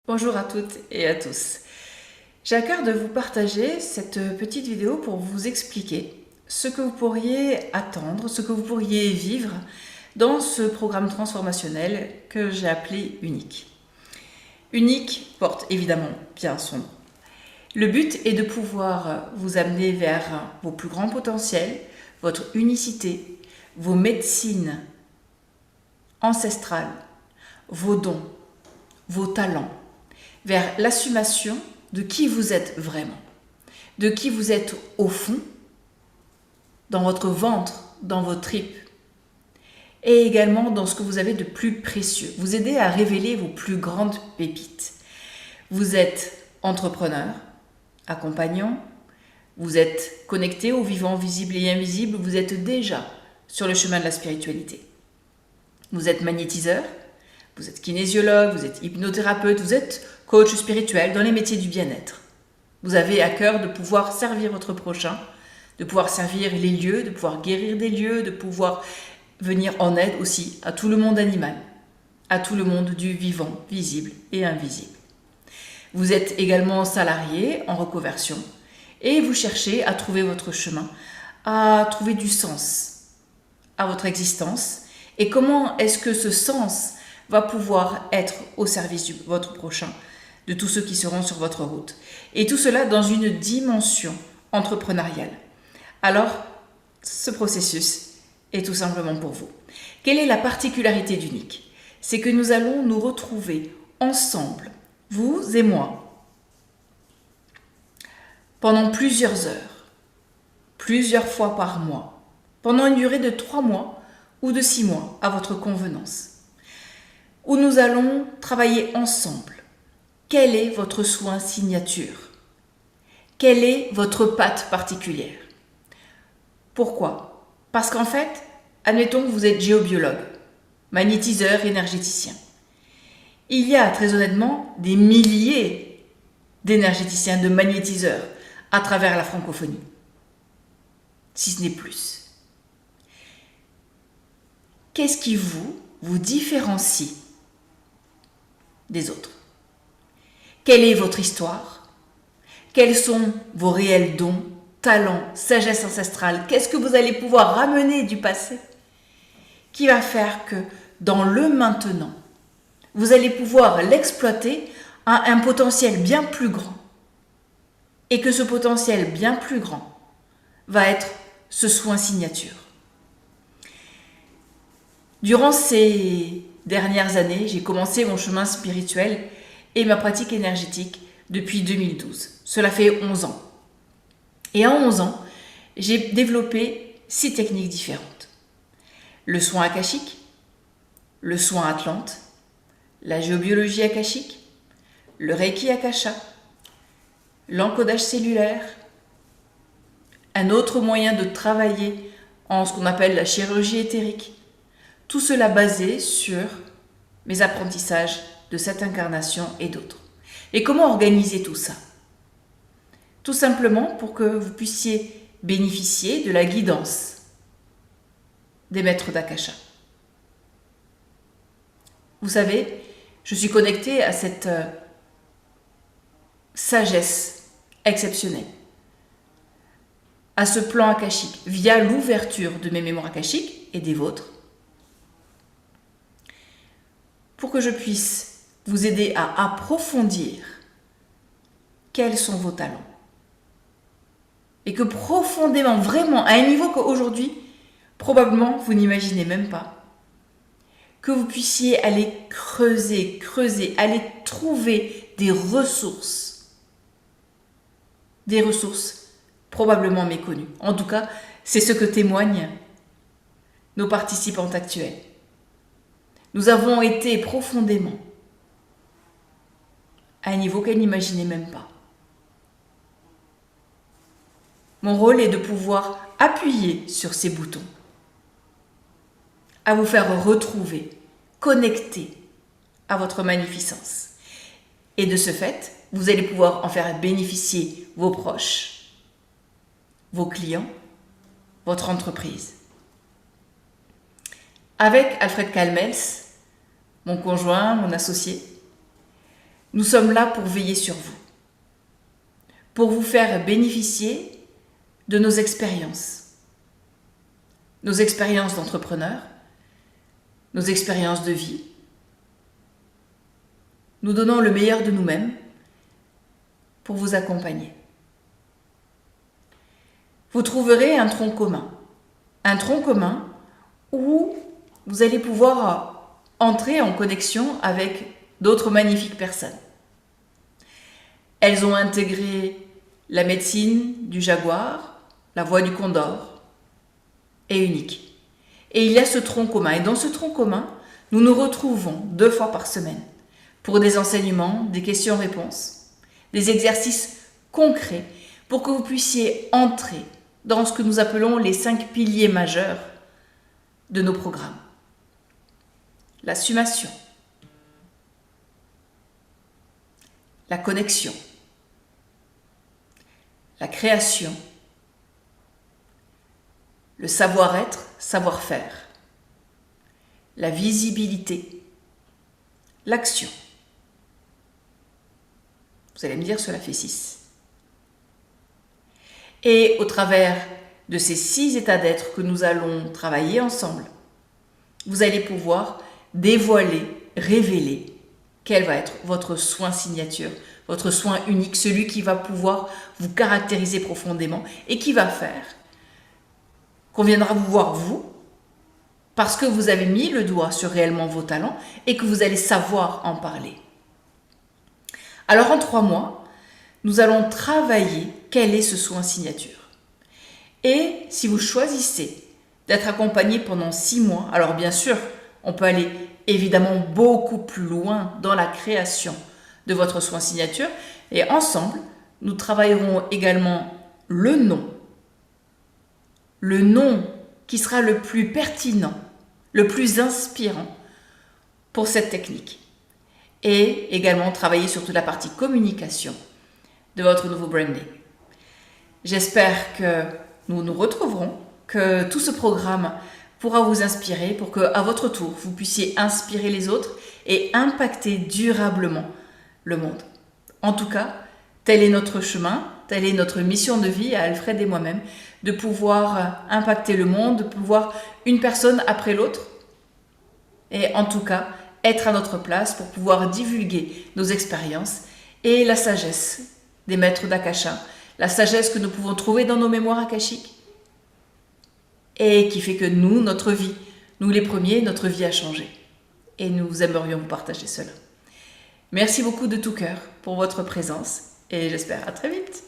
Bonjour à toutes et à tous. J'ai à cœur de vous partager cette petite vidéo pour vous expliquer ce que vous pourriez attendre, ce que vous pourriez vivre dans ce programme transformationnel que j'ai appelé Unique. Unique porte évidemment bien son nom. Le but est de pouvoir vous amener vers vos plus grands potentiels, votre unicité, vos médecines ancestrales, vos dons, vos talents, vers l'assumation de qui vous êtes vraiment, de qui vous êtes au fond, dans votre ventre, dans vos tripes, et également dans ce que vous avez de plus précieux. Vous aider à révéler vos plus grandes pépites. Vous êtes entrepreneur, accompagnant, vous êtes connecté aux vivants visibles et invisibles, vous êtes déjà sur le chemin de la spiritualité. Vous êtes magnétiseur, vous êtes kinésiologue, vous êtes hypnothérapeute, vous êtes coach spirituel dans les métiers du bien-être. Vous avez à cœur de pouvoir servir votre prochain, de pouvoir servir les lieux, de pouvoir guérir des lieux, de pouvoir venir en aide aussi à tout le monde animal, à tout le monde du vivant, visible et invisible. Vous êtes également salarié en reconversion et vous cherchez à trouver votre chemin, à trouver du sens à votre existence et comment est-ce que ce sens va pouvoir être au service de votre prochain, de tous ceux qui seront sur votre route. Et tout cela dans une dimension entrepreneuriale. Alors, ce processus est tout simplement pour vous. Quelle est la particularité d'Unique ? C'est que nous allons nous retrouver ensemble, vous et moi, pendant plusieurs heures, plusieurs fois par mois, pendant une durée de 3 mois ou de 6 mois à votre convenance, où nous allons travailler ensemble. Quel est votre soin signature ? Quelle est votre patte particulière ? Pourquoi ? Parce qu'en fait, admettons que vous êtes géobiologue, magnétiseur, énergéticien. Il y a très honnêtement des milliers d'énergéticiens, de magnétiseurs à travers la francophonie, si ce n'est plus. Qu'est-ce qui vous différencie des autres ? Quelle est votre histoire ? Quels sont vos réels dons, talents, sagesse ancestrale ? Qu'est-ce que vous allez pouvoir ramener du passé qui va faire que dans le maintenant, vous allez pouvoir l'exploiter à un potentiel bien plus grand et que ce potentiel bien plus grand va être ce soin signature. Durant ces dernières années, j'ai commencé mon chemin spirituel et ma pratique énergétique depuis 2012. Cela fait 11 ans. Et en 11 ans, j'ai développé 6 techniques différentes. Le soin akashique, le soin atlante, la géobiologie akashique, le reiki akasha, l'encodage cellulaire, un autre moyen de travailler en ce qu'on appelle la chirurgie éthérique. Tout cela basé sur mes apprentissages de cette incarnation et d'autres. Et comment organiser tout ça ? Tout simplement pour que vous puissiez bénéficier de la guidance des maîtres d'Akasha. Vous savez, je suis connectée à cette sagesse exceptionnelle, à ce plan akashique, via l'ouverture de mes mémoires akashiques et des vôtres, pour que je puisse vous aider à approfondir quels sont vos talents. Et que profondément, vraiment, à un niveau qu'aujourd'hui, probablement, vous n'imaginez même pas, que vous puissiez aller creuser, aller trouver des ressources probablement méconnues. En tout cas, c'est ce que témoignent nos participantes actuelles. Nous avons été profondément à un niveau qu'elles n'imaginaient même pas. Mon rôle est de pouvoir appuyer sur ces boutons, à vous faire retrouver, connecter à votre magnificence. Et de ce fait, vous allez pouvoir en faire bénéficier vos proches, vos clients, votre entreprise. Avec Alfred Kalmels, mon conjoint, mon associé, Nous sommes là pour veiller sur vous, pour vous faire bénéficier de nos expériences d'entrepreneurs, nos expériences de vie. Nous donnons le meilleur de nous-mêmes pour vous accompagner. Vous trouverez un tronc commun où vous allez pouvoir entrer en connexion avec d'autres magnifiques personnes. Elles ont intégré la médecine du jaguar, la voie du condor et unique. Et il y a ce tronc commun. Et dans ce tronc commun, nous nous retrouvons 2 fois par semaine pour des enseignements, des questions-réponses, des exercices concrets pour que vous puissiez entrer dans ce que nous appelons les 5 piliers majeurs de nos programmes. L'assumation, la connexion, la création, le savoir-être, savoir-faire, la visibilité, l'action. Vous allez me dire, cela fait 6. Et au travers de ces 6 états d'être que nous allons travailler ensemble, vous allez pouvoir dévoiler, révéler quel va être votre soin signature, votre soin unique, celui qui va pouvoir vous caractériser profondément et qui va faire qu'on viendra vous voir vous, parce que vous avez mis le doigt sur réellement vos talents et que vous allez savoir en parler. Alors en 3 mois, nous allons travailler quel est ce soin signature. Et si vous choisissez d'être accompagné pendant 6 mois, alors bien sûr, on peut aller évidemment beaucoup plus loin dans la création de votre soin signature. Et ensemble, nous travaillerons également le nom qui sera le plus pertinent, le plus inspirant pour cette technique. Et également travailler sur toute la partie communication de votre nouveau branding. J'espère que nous nous retrouverons, que tout ce programme pourra vous inspirer pour qu'à votre tour, vous puissiez inspirer les autres et impacter durablement le monde. En tout cas, tel est notre chemin, telle est notre mission de vie à Alfred et moi-même, de pouvoir impacter le monde, de pouvoir une personne après l'autre, et en tout cas, être à notre place pour pouvoir divulguer nos expériences et la sagesse des maîtres d'Akasha, la sagesse que nous pouvons trouver dans nos mémoires akashiques, et qui fait que nous, notre vie, nous les premiers, notre vie a changé. Et nous aimerions vous partager cela. Merci beaucoup de tout cœur pour votre présence et j'espère à très vite.